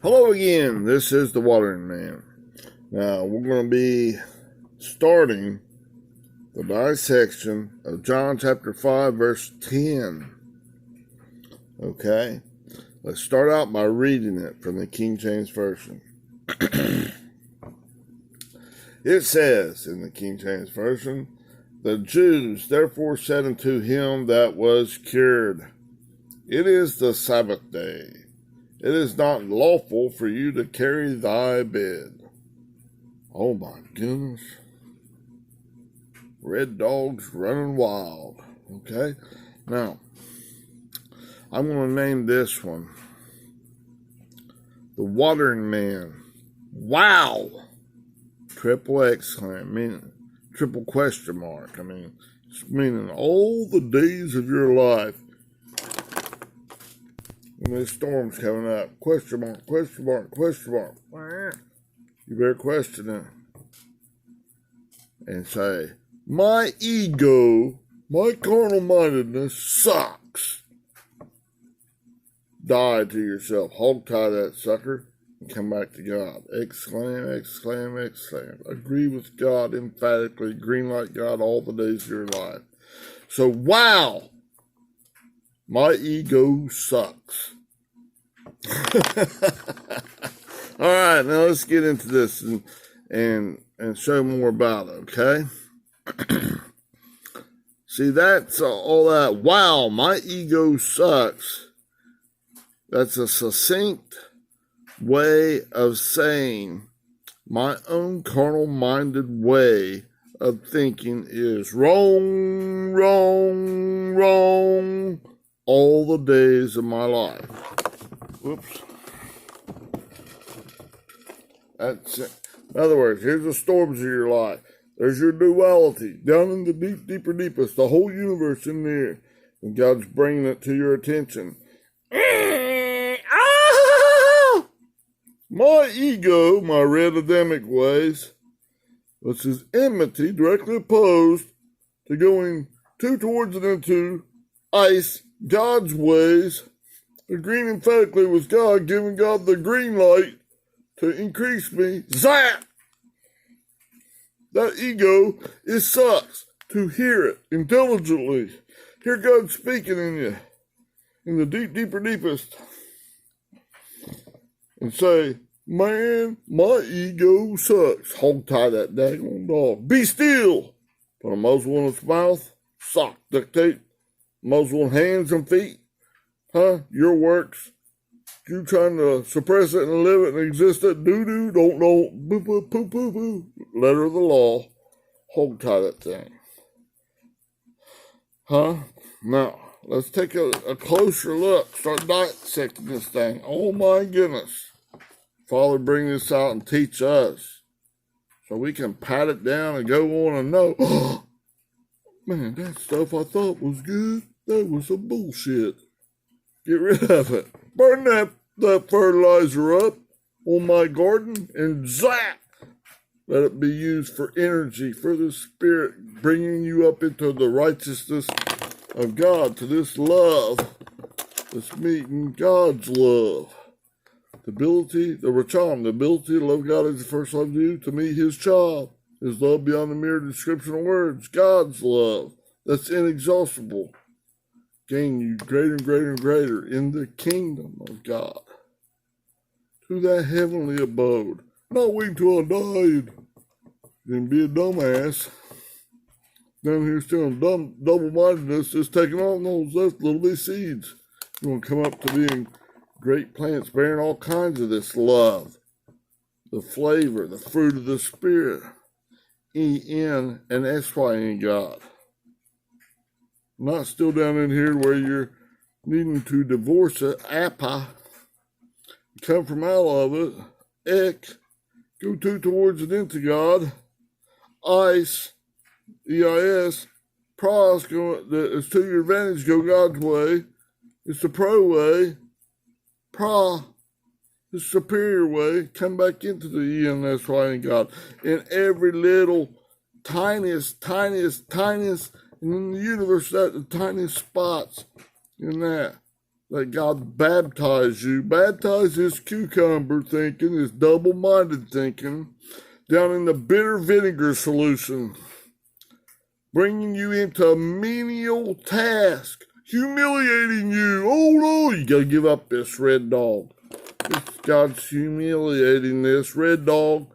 Hello again, this is the Watering Man. Now, we're going to be starting the dissection of John chapter 5, verse 10. Okay, let's start out by reading it from the King James Version. It says in the King James Version, "The Jews therefore said unto him that was cured, It is the Sabbath day. It is not lawful for you to carry thy bed." Oh my goodness. Red dogs running wild. Okay? Now, I'm going to name this one the Watering Man. Wow! Triple exclaim, meaning triple question mark. It's meaning all the days of your life. When this storm's coming up, question mark, question mark, question mark. You better question it and say, my ego, my carnal-mindedness sucks. Die to yourself. Hog tie that sucker and come back to God. Exclaim, exclaim, exclaim. Agree with God emphatically. Green light God all the days of your life. So, wow. My ego sucks. All right, now let's get into this and show more about it, okay? See, that's all that, wow, my ego sucks. That's a succinct way of saying my own carnal-minded way of thinking is wrong, wrong, wrong all the days of my life. Whoops. That's it. In other words, here's the storms of your life. There's your duality. Down in the deep, deeper, deepest, the whole universe in there. And God's bringing it to your attention. My ego, my red Adamic ways, which is enmity, directly opposed to going towards and into ice, God's ways, agreeing emphatically with God, giving God the green light to increase me. Zap! That ego, it sucks to hear it intelligently. Hear God speaking in you, in the deep, deeper, deepest. And say, man, my ego sucks. Hog tie that daggone dog. Be still. Put a muzzle in its mouth. Sock, duct tape. Muzzle in hands and feet. Your works. You trying to suppress it and live it and exist it. Doo-doo, don't, boo, boo, poo, poo, poo. Letter of the law. Hog tie that thing. Now, let's take a closer look. Start dissecting this thing. Oh my goodness. Father, bring this out and teach us so we can pat it down and go on and know, oh, man, that stuff I thought was good, that was some bullshit. Get rid of it. Burn that fertilizer up on my garden and zap. Let it be used for energy, for the Spirit, bringing you up into the righteousness of God, to this love that's meeting God's love. The ability, the racham, the ability to love God as the first love you, to meet His child. His love beyond the mere description of words. God's love that's inexhaustible. Gain you greater and greater and greater in the kingdom of God. To that heavenly abode. Not waiting till I died. Then be a dumbass. Down here still in double-mindedness, just taking all those little bitty seeds. You want to come up to being great plants bearing all kinds of this love. The flavor, the fruit of the Spirit. E-N and S-Y in God. Not still down in here where you're needing to divorce it. Appa. Come from out of it. Ek. Go towards and into God. Ice. E-I-S. Pros. It's to your advantage. Go God's way. It's the pro way. Pra. The superior way. Come back into the E-N and S-Y in God. In every little tiniest and in the universe, that the tiniest spots in that. Let God baptize you. Baptize this cucumber thinking, this double-minded thinking, down in the bitter vinegar solution, bringing you into a menial task, humiliating you. Oh no, you gotta give up this red dog. God's humiliating this red dog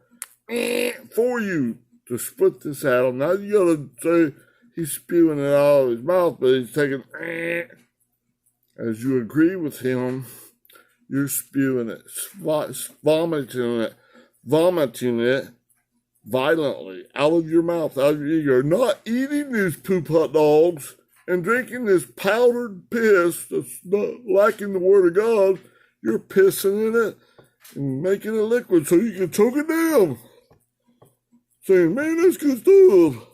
for you to split this out. Now you gotta say he's spewing it out of his mouth, but he's taking as you agree with him, you're spewing it, vomiting it violently out of your mouth, out of your ego. You're not eating these poop hot dogs and drinking this powdered piss that's not lacking the word of God. You're pissing in it and making it liquid so you can choke it down. Saying, man, that's good stuff.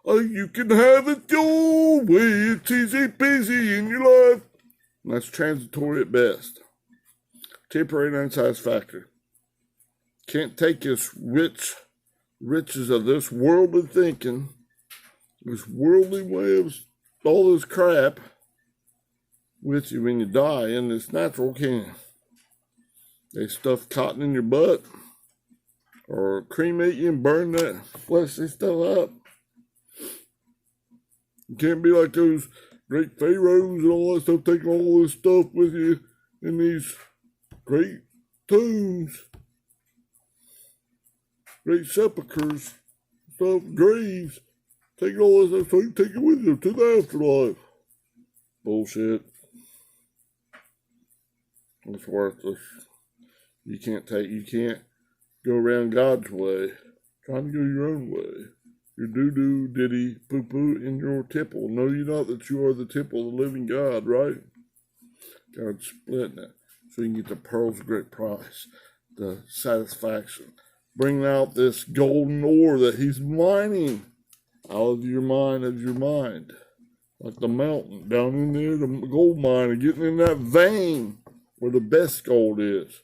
You can have it your way. It's easy peasy in your life. And that's transitory at best. Temporary and unsatisfactory. Can't take this riches of this worldly thinking, this worldly way of all this crap with you when you die in this natural, can you? They stuff cotton in your butt or cremate you and burn that fleshy stuff up. You can't be like those great pharaohs and all that stuff, taking all this stuff with you in these great tombs, great sepulchres, stuff, graves. Taking all this stuff so you can take it with you to the afterlife. Bullshit. It's worthless. You can't go around God's way, trying to go your own way. Your doo-doo, diddy, poo-poo in your temple. Know you not that you are the temple of the living God, right? God's splitting it so you can get the pearls of great price, the satisfaction. Bring out this golden ore that he's mining out of your mind. Like the mountain down in there, the gold mine, and getting in that vein where the best gold is.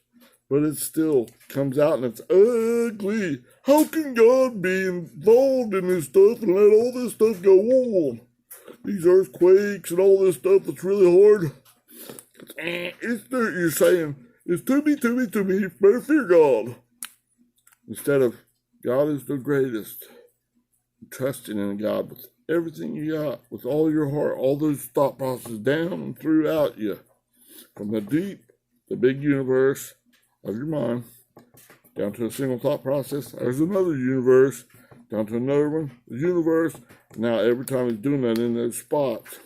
But it still comes out and it's ugly. How can God be involved in this stuff and let all this stuff go on? These earthquakes and all this stuff that's really hard. You're saying, it's to me, better fear God. Instead of, God is the greatest. Trusting in God with everything you got, with all your heart, all those thought processes down and throughout you. From the deep, the big universe of your mind, down to a single thought process. There's another universe, down to another one, the universe. Now every time he's doing that in those spots,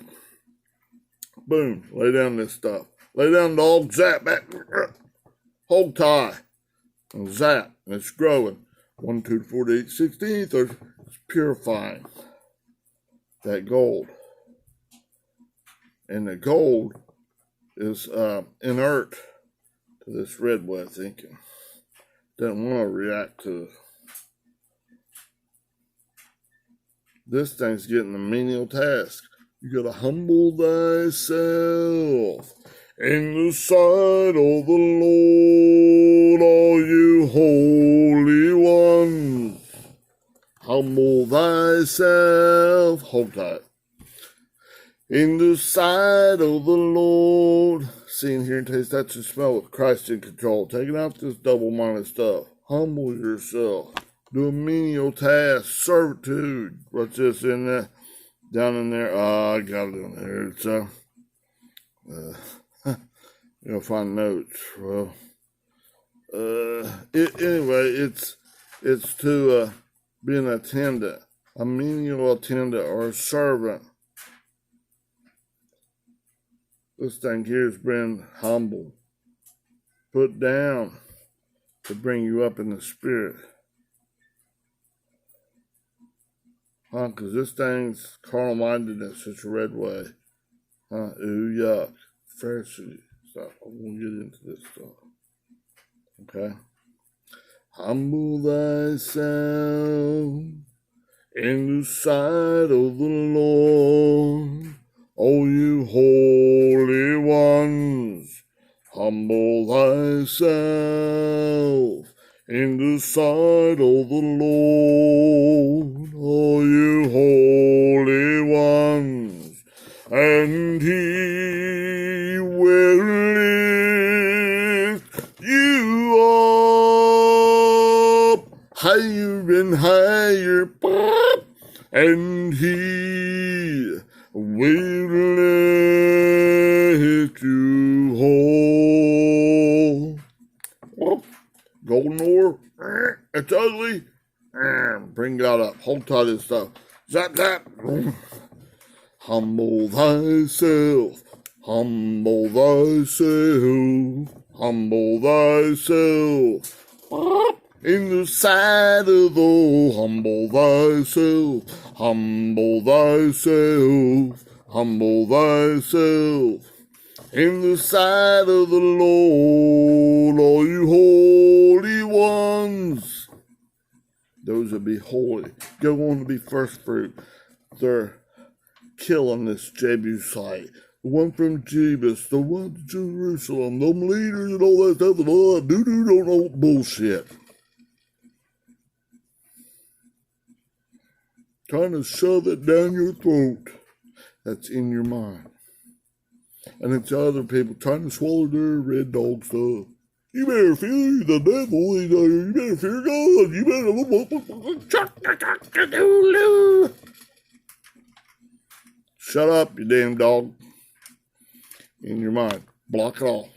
boom, lay down this stuff. Lay down the old zap back, hold tie, and zap, and it's growing. 1, 2, 4, 8, 16, 30, it's purifying that gold. And the gold is inert to this red way of thinking. Doesn't want to react to it. This thing's getting a menial task. You gotta humble thyself in the sight of the Lord, all you holy ones. Humble thyself, hold tight, in the sight of the Lord. Seeing, hearing, taste, touch, and smell with Christ in control. Taking out this double-minded stuff. Humble yourself. Do a menial task. Servitude. What's this in there? Down in there. I got it in there. It's you'll find notes. Well, anyway, it's to be an attendant, a menial attendant or a servant. This thing here has been humble, put down to bring you up in the spirit. Because this thing's carnal-mindedness, it's a red way. Ooh, yuck. Pharisee stuff. I won't get into this stuff. Okay? Humble thyself in the sight of the Lord, O you holy ones. Humble thyself in the sight of the Lord, O you holy ones, and he you up higher and higher, and He will lift you whole. Golden ore, it's ugly. Bring God up. Hold tight this stuff. Zap, zap. Humble thyself. Humble thyself. Humble thyself. In the sight of the humble thyself. Humble thyself. Humble thyself. In the sight of the Lord, all you holy ones. Those that be holy, go on to be first fruit. They're killing this Jebusite. The one from Jebus, the one to Jerusalem, them leaders and all that stuff, and all that doo-doo don't know bullshit. Trying to shove it down your throat. That's in your mind. And it's other people trying to swallow their red dog stuff. You better fear the devil. You better fear God. You better... Shut up, you damn dog. In your mind. Block it all.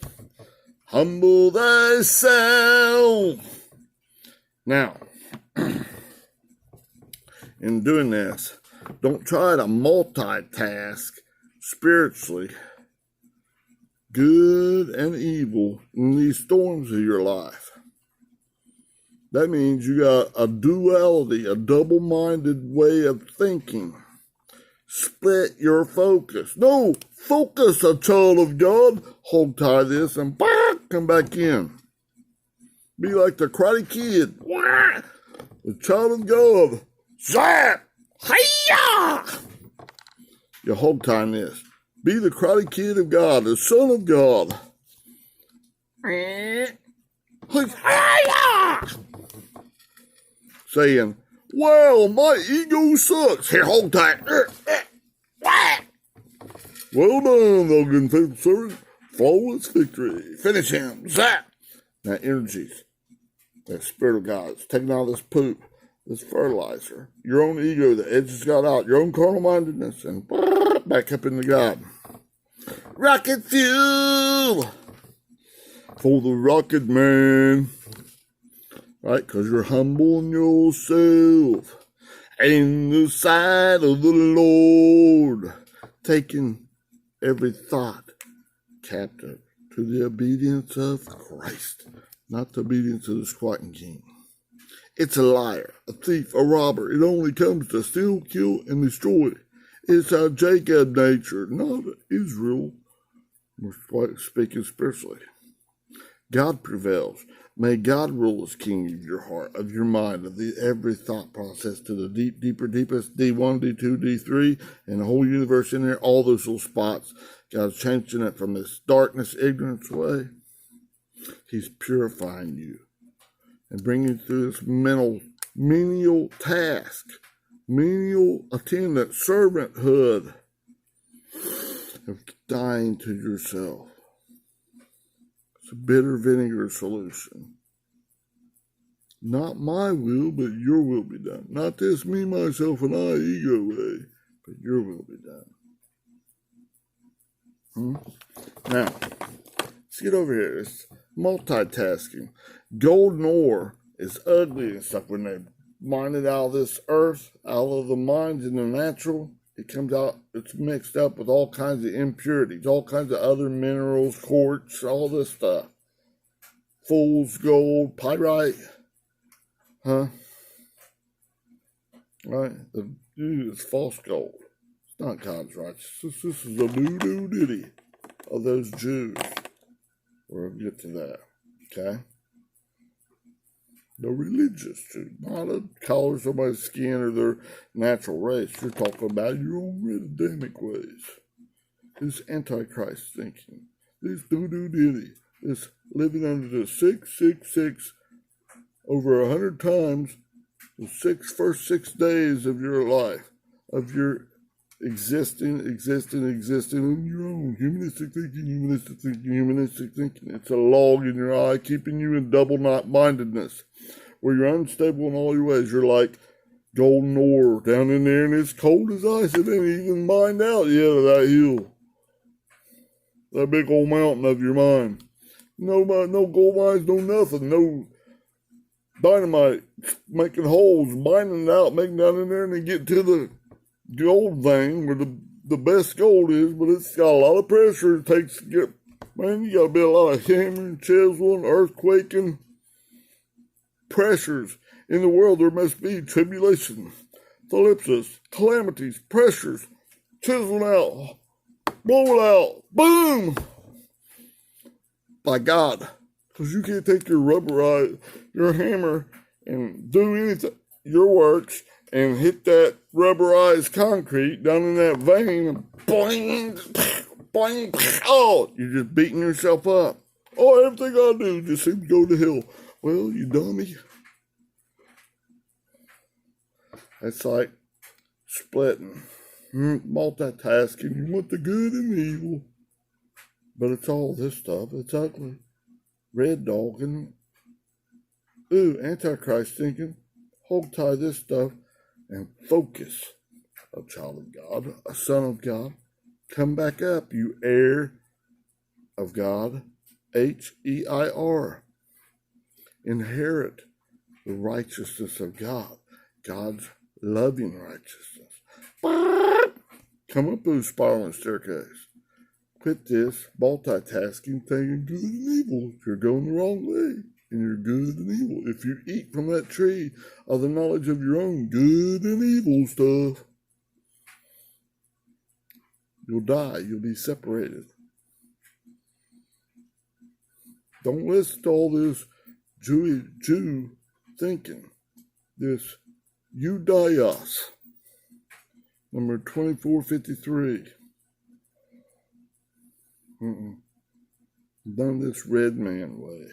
Humble thyself. Now, in doing this, don't try to multitask spiritually, good and evil, in these storms of your life. That means you got a duality, a double-minded way of thinking. Split your focus. No, focus, a child of God. Hold tight this and come back in. Be like the Karate Kid. The child of God. Zap! Hiya! You hold tight this. Be the Karate Kid of God, the Son of God. Saying, well, my ego sucks. Here, hold tight. Well done, thou good and faithful servant. Flawless victory. Finish him. Zap! That energies, that Spirit of God is taking out this poop, this fertilizer, your own ego, the edges got out, your own carnal mindedness, and back up into God. Rocket fuel for the rocket man. Right? Because you're humbling yourself in the sight of the Lord, taking every thought captive to the obedience of Christ, not the obedience of the squatting king. It's a liar, a thief, a robber. It only comes to steal, kill, and destroy. It's our Jacob nature, not Israel. We're speaking spiritually. God prevails. May God rule as king of your heart, of your mind, of every thought process to the deep, deeper, deepest, D1, D2, D3, and the whole universe in there, all those little spots. God's changing it from this darkness, ignorance way. He's purifying you and bringing you through this menial task, menial attendant, servanthood of dying to yourself. It's a bitter vinegar solution. Not my will, but your will be done. Not this me, myself, and I ego way, but your will be done. Now, let's get over here. It's multitasking. Golden ore is ugly and stuff when they mine it out of this earth, out of the mines in the natural. It comes out, it's mixed up with all kinds of impurities, all kinds of other minerals, quartz, all this stuff. Fool's gold, pyrite. Huh? Right? It's false gold. It's not God's righteousness. This is a doo-doo-ditty of those Jews. We'll get to that. Okay? The religious Jews, not a color of somebody's skin or their natural race. You're talking about your own Adamic ways. This Antichrist thinking. This doo-doo-ditty. This living under the 666 over 100 times the first 6 days of your life, of your existing on your own. Humanistic thinking. It's a log in your eye, keeping you in double mindedness, where you're unstable in all your ways. You're like golden ore down in there, and it's cold as ice. It ain't even mined out yet of that hill, that big old mountain of your mind. No gold mines, no nothing, no dynamite making holes, mining it out, making down in there, and then get to the gold vein where the best gold is, but it's got a lot of pressure it takes to get. Man, you got to be a lot of hammering, chiseling, earthquaking pressures. In the world, there must be tribulation, thlipsis, calamities, pressures, chiseling out, blow it out, boom, by God. Because you can't take your hammer, and do anything, your works, and hit that rubberized concrete down in that vein, and boing, boing, oh, you're just beating yourself up. Oh, everything I do just seems to go to hell. Well, you dummy. That's like splitting, multitasking. You want the good and the evil, but it's all this stuff. It's ugly. Red dog and Antichrist thinking. Hold tie this stuff and focus. A child of God, a son of God. Come back up, you heir of God. H-E-I-R. Inherit the righteousness of God. God's loving righteousness. Come up those spiraling staircase. Quit this multitasking thing, good and evil. You're going the wrong way, and you're good and evil. If you eat from that tree of the knowledge of your own good and evil stuff, you'll die. You'll be separated. Don't listen to all this Jew thinking. This Judaios. Number 2453. Done this red man way.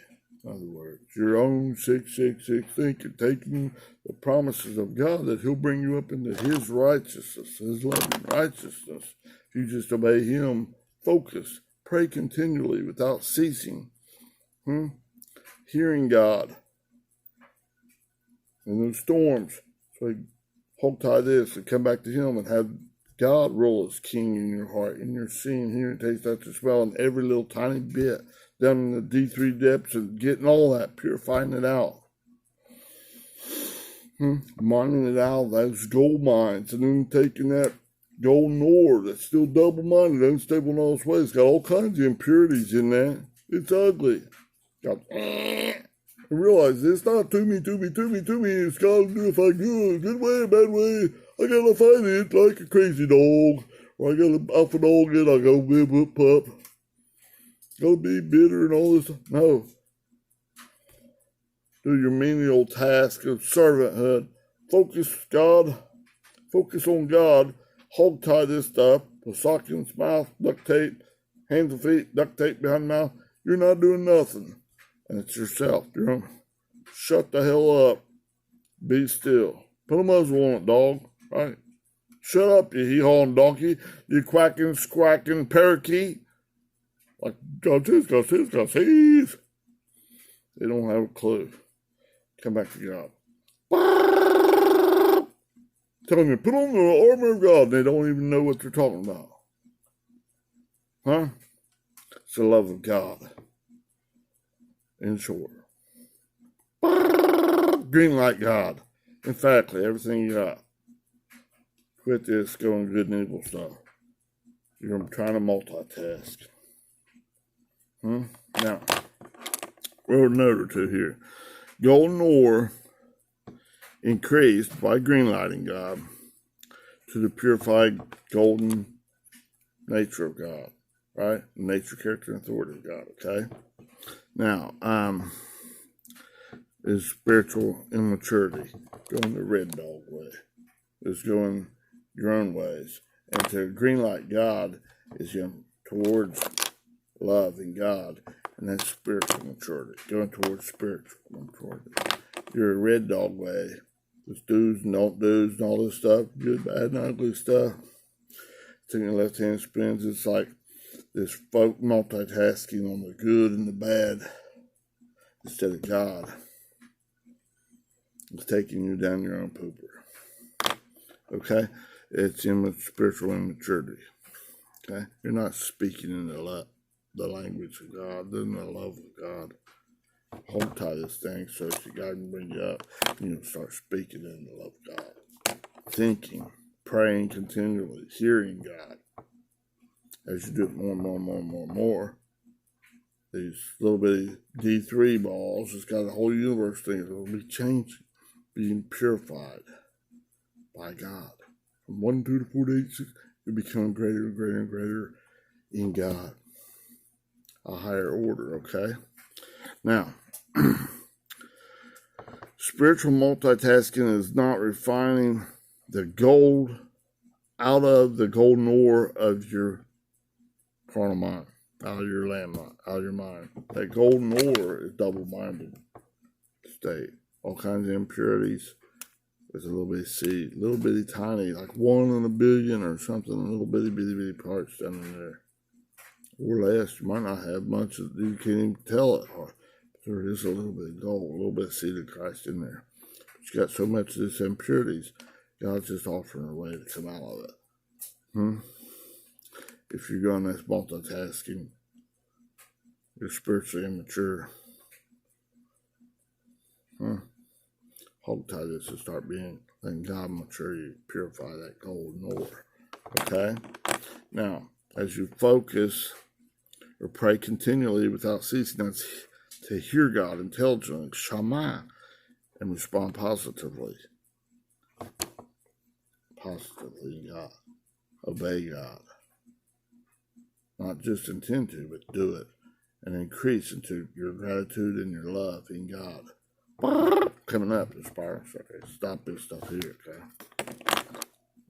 In other words, your own 666 thinking, taking the promises of God that he'll bring you up into his righteousness, his loving righteousness. If you just obey him, focus, pray continually without ceasing. Hearing God in those storms. So hold tie this and come back to him and have God rule as king in your heart, in your seeing, hearing, taste, touch, and smell, and every little tiny bit down in the D3 depths and getting all that, purifying it out. Mining it out of those gold mines, and then taking that golden ore that's still double-minded, unstable in all its ways. Got all kinds of impurities in that. It's ugly. Got and realize it's not to me. It's got to do if I good way, bad way. I gotta fight it like a crazy dog. Or I gotta alpha dog it, I go whip pup. Gotta be bitter and all this. No. Do your menial task of servanthood. Focus on God. Hog tie this stuff. Put sock in its mouth, duct tape, hands and feet, duct tape behind the mouth. You're not doing nothing. And it's yourself. Shut the hell up. Be still. Put a muzzle on it, dog. Right? Shut up, you hee-hawing donkey. You quacking, squawking parakeet. Like, God says. They don't have a clue. Come back to God. Telling you, put on the armor of God. They don't even know what they're talking about. Huh? It's the love of God. In short. Green light God. Emphatically, everything you got. Quit this going good and evil stuff. You're trying to multitask. Now, wrote a note or two here. Golden ore increased by green lighting God to the purified golden nature of God. Right? Nature, character, and authority of God. Okay? Now, is spiritual immaturity. Going the red dog way. Is going your own ways. And to green light God is going towards love in God. And that's spiritual maturity. Going towards spiritual maturity. You're a red dog way. There's do's and don't do's and all this stuff. Good, bad, and ugly stuff. taking your left hand spins. It's like this folk multitasking on the good and the bad instead of God. It's taking you down your own pooper. Okay? It's spiritual immaturity. Okay? You're not speaking in the language of God, in the love of God. Hold tight this thing so that God can bring you up. You start speaking in the love of God. Thinking, praying continually, hearing God. As you do it more and more and more and more and more, these little bitty D3 balls, it's got the whole universe thing. It will be changing, being purified by God. From 1, 2 to 4 to 8, 6, you become greater and greater and greater in God. A higher order, okay? Now, spiritual multitasking is not refining the gold out of the golden ore of your carnal mind, out of your landmine, out of your mind. That golden ore is double-minded state. All kinds of impurities. There's a little bitty seed, little bitty tiny, like 1 in a billion or something, little bitty parts down in there. Or less. You might not have much, you can't even tell it. There is a little bit of gold, a little bit of seed of Christ in there. But you got so much of this impurities, God's just offering a way to come out of it. If you're going this multitasking, you're spiritually immature. Hold tight this and start being, letting God mature you, purify that golden ore. Okay? Now, as you focus or pray continually without ceasing, that's to hear God intelligently, Shama, and respond positively. Positively, God. Obey God. Not just intend to, but do it. And increase into your gratitude and your love in God. Coming up, Inspire. Okay, stop this stuff here,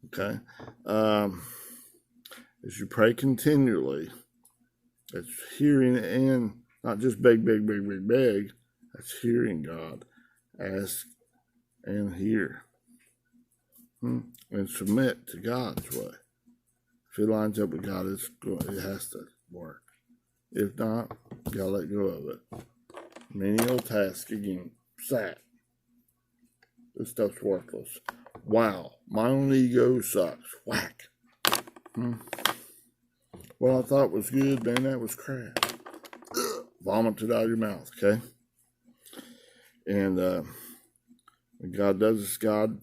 okay? As you pray continually, it's hearing and not just beg. That's hearing God. Ask and hear. And submit to God's way. If it lines up with God, it has to work. If not, you gotta let go of it. Menial task again. Sack. This stuff's worthless. Wow. My own ego sucks. Whack. What I thought was good, man, that was crap. Vomit it out of your mouth, okay? And when God does this, God,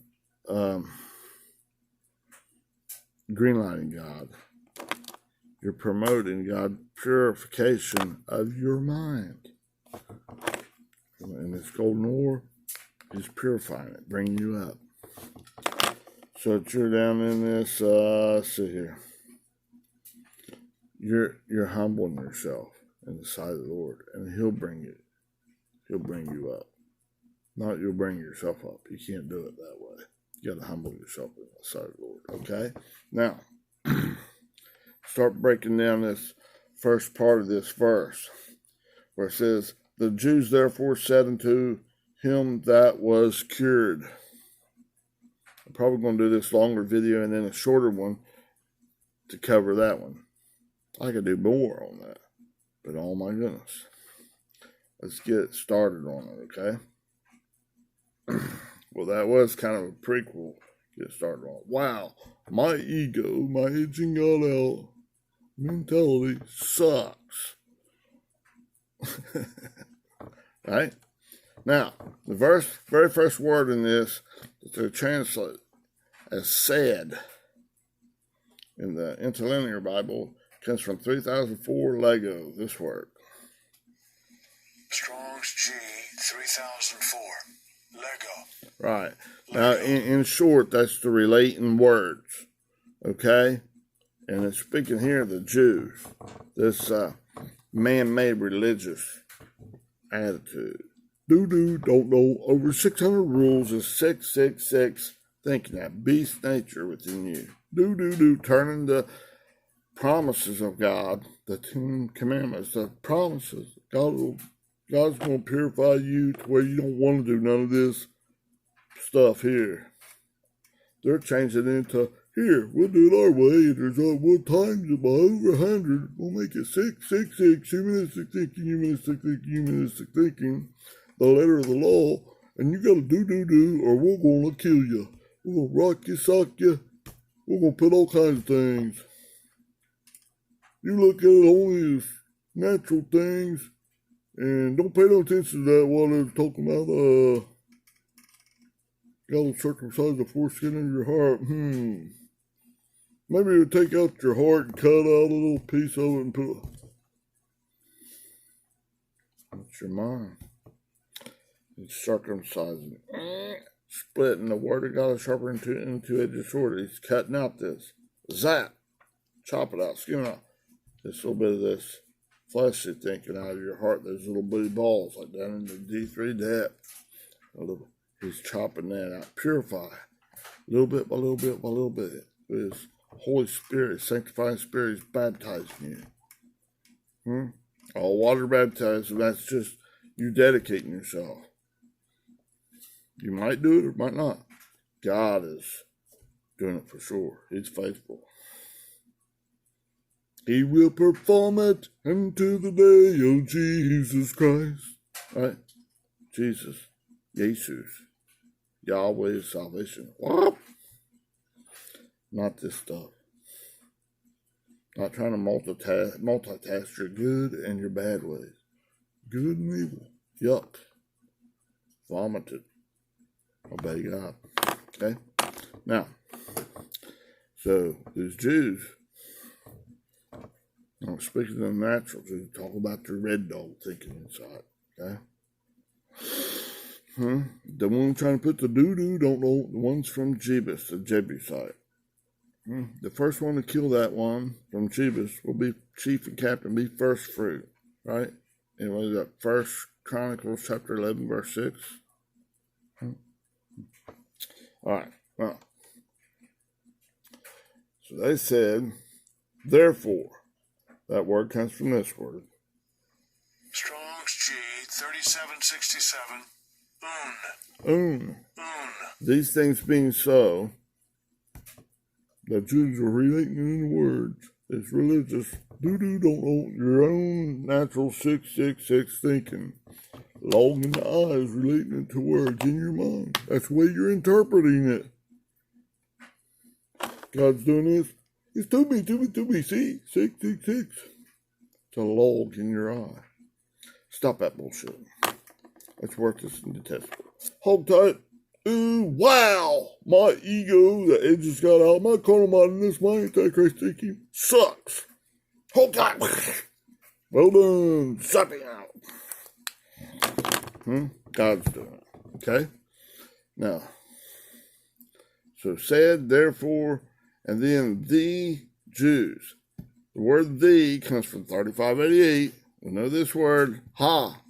greenlighting God. You're promoting God purification of your mind. And this golden ore is purifying it, bringing you up. So that you're down in this, let's see here. You're humbling yourself in the sight of the Lord, and He'll bring you up. Not you'll bring yourself up. You can't do it that way. You got to humble yourself in the sight of the Lord. Okay? Now, start breaking down this first part of this verse, where it says, the Jews therefore said unto him that was cured. I'm probably going to do this longer video and then a shorter one to cover that one. I could do more on that, but oh my goodness. Let's get started on it, okay? Well, that was kind of a prequel. Get started on it. Wow, my ego, my edging God out mentality sucks. Right? Now, the very first word in this that they translate as said in the Interlinear Bible comes from 3004 Lego, this word. Strong's G 3004 Lego. Right. Now, in short, that's the relating words. Okay? And it's speaking here of the Jews. This man-made religious attitude. Don't know. Over 600 rules is 666. Thinking that beast nature within you. Turning the promises of God, the 10 commandments, the promises. God's going to purify you to where you don't want to do none of this stuff here. They're changing it into Here, we'll do it our way. There's we'll times it by over 100. We'll make it 666. Humanistic thinking, humanistic thinking, humanistic thinking. The letter of the law. And you gotta do, or we're gonna kill you. We're gonna rock you, sock you. We're gonna put all kinds of things. You look at it only as natural things. And don't pay no attention to that while they're talking about, gotta circumcise the foreskin of your heart. Maybe you take out your heart and cut out a little piece of it and put it. It's your mind. It's circumcising. Splitting the word of God is sharper into two-edged sword. He's cutting out this. Zap. Chop it out. Skin it out. This little bit of this fleshy thinking out of your heart. Those little bitty balls like down in the D3 depth. He's chopping that out. Purify. Little bit by little bit by little bit. His Holy Spirit, sanctifying Spirit is baptizing you. All water baptized, that's just you dedicating yourself. You might do it or might not. God is doing it for sure. He's faithful. He will perform it until the day of Jesus Christ. Right? Jesus. Jesus. Yahweh is salvation. What? Not this stuff. Not trying to multitask your good and your bad ways. Good and evil. Yuck. Vomited. Obey God. Okay? Now, so these Jews, I'm speaking of the natural Jews, talk about their red dog thinking inside. Okay? The one trying to put the doo-doo don't know. The one's from Jebus, the Jebusite. The first one to kill that one from Jebus will be chief and captain, be first fruit, right? And what is that? 1 Chronicles chapter 11, verse 6. All right. Well, so they said, therefore, that word comes from this word. Strong's G 3767. These things being so, the Jews are relating in words. It's religious. Don't know your own natural 666 thinking. Log in the eyes, relating it to words in your mind. That's the way you're interpreting it. God's doing this. It's to me. See? 666. It's a log in your eye. Stop that bullshit. That's worthless and detestable. Hold tight. Ooh, wow! My ego, the edge has got out. My carnal mindedness, my antichrist thinking sucks. Hold tight. Well done. Sucking out. God's doing it. Okay? Now, so said, therefore, and then the Jews. The word the comes from 3588. We know this word, ha.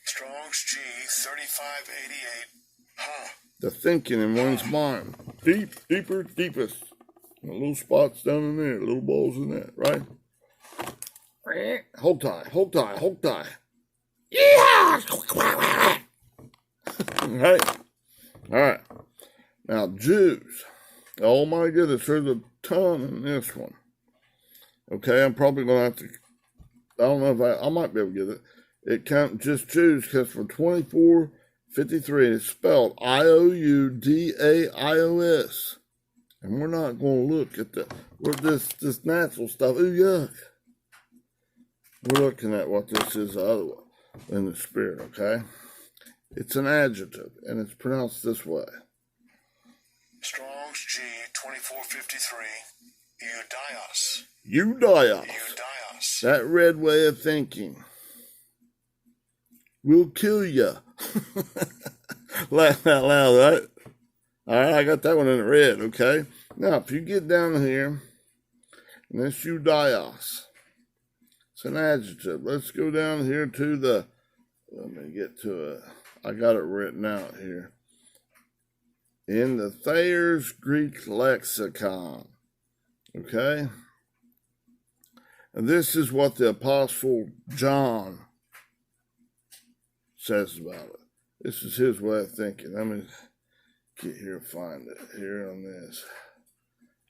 Strong's G 3588. Ha. The thinking in one's mind. Deeper, deepest. And little spots down in there, little balls in that, right? Hold tight. Yeah! All right. Now, Jews. Oh my goodness, there's a ton in this one. Okay, I'm probably going to have to, I don't know if I might be able to get it. It comes, just Jews, because from 2453, it's spelled IOUDAIOS. And we're not going to look at this natural stuff. Ooh, yuck. We're looking at what this is in the spirit, okay? It's an adjective, and it's pronounced this way. Strong's G 2453. Eudios. Eudios. That red way of thinking. We'll kill you. Laugh out loud, right? All right, I got that one in red, okay? Now, if you get down here, and this Eudios, it's an adjective. Let's go down here to let me get to it. I got it written out here. In the Thayer's Greek Lexicon, okay? And this is what the Apostle John says about it. This is his way of thinking. Let me get here and find it here on this.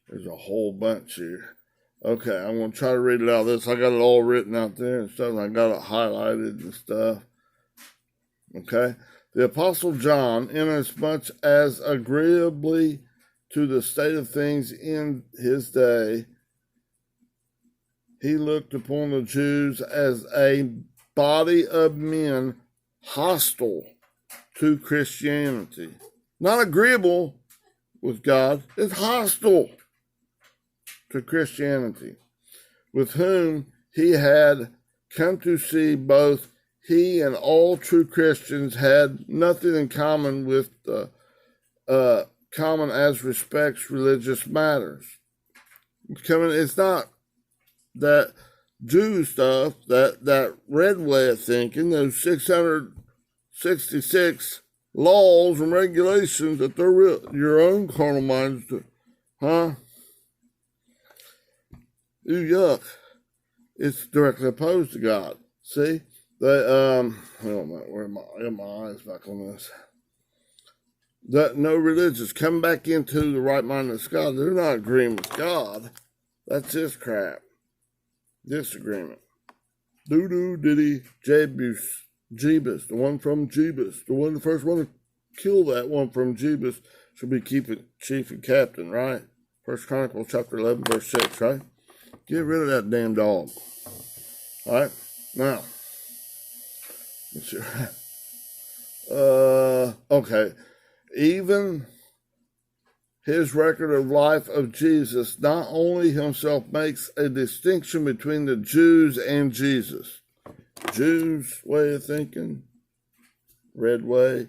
There's a whole bunch here. Okay, I'm going to try to read it out of this. I got it all written out there and stuff, and I got it highlighted and stuff. Okay. The Apostle John, inasmuch as agreeably to the state of things in his day, he looked upon the Jews as a body of men hostile to Christianity. Not agreeable with God, it's hostile to Christianity, with whom he had come to see both he and all true Christians had nothing in common with common as respects religious matters. It's not that Jew stuff, that red way of thinking, those 666 laws and regulations that they're your own carnal minds, huh? Ooh, yuck. It's directly opposed to God. See? Where are my eyes back on this? That no religious come back into the right mindedness of God. They're not agreeing with God. That's this crap. Disagreement. Diddy, Jebus, the one from Jebus, the first one to kill that one from Jebus should be chief and captain, right? 1 Chronicles chapter 11, verse 6, right? Get rid of that damn dog. All right? Now, let's see. Okay. Even his record of life of Jesus not only himself makes a distinction between the Jews and Jesus. Jews' way of thinking, red way,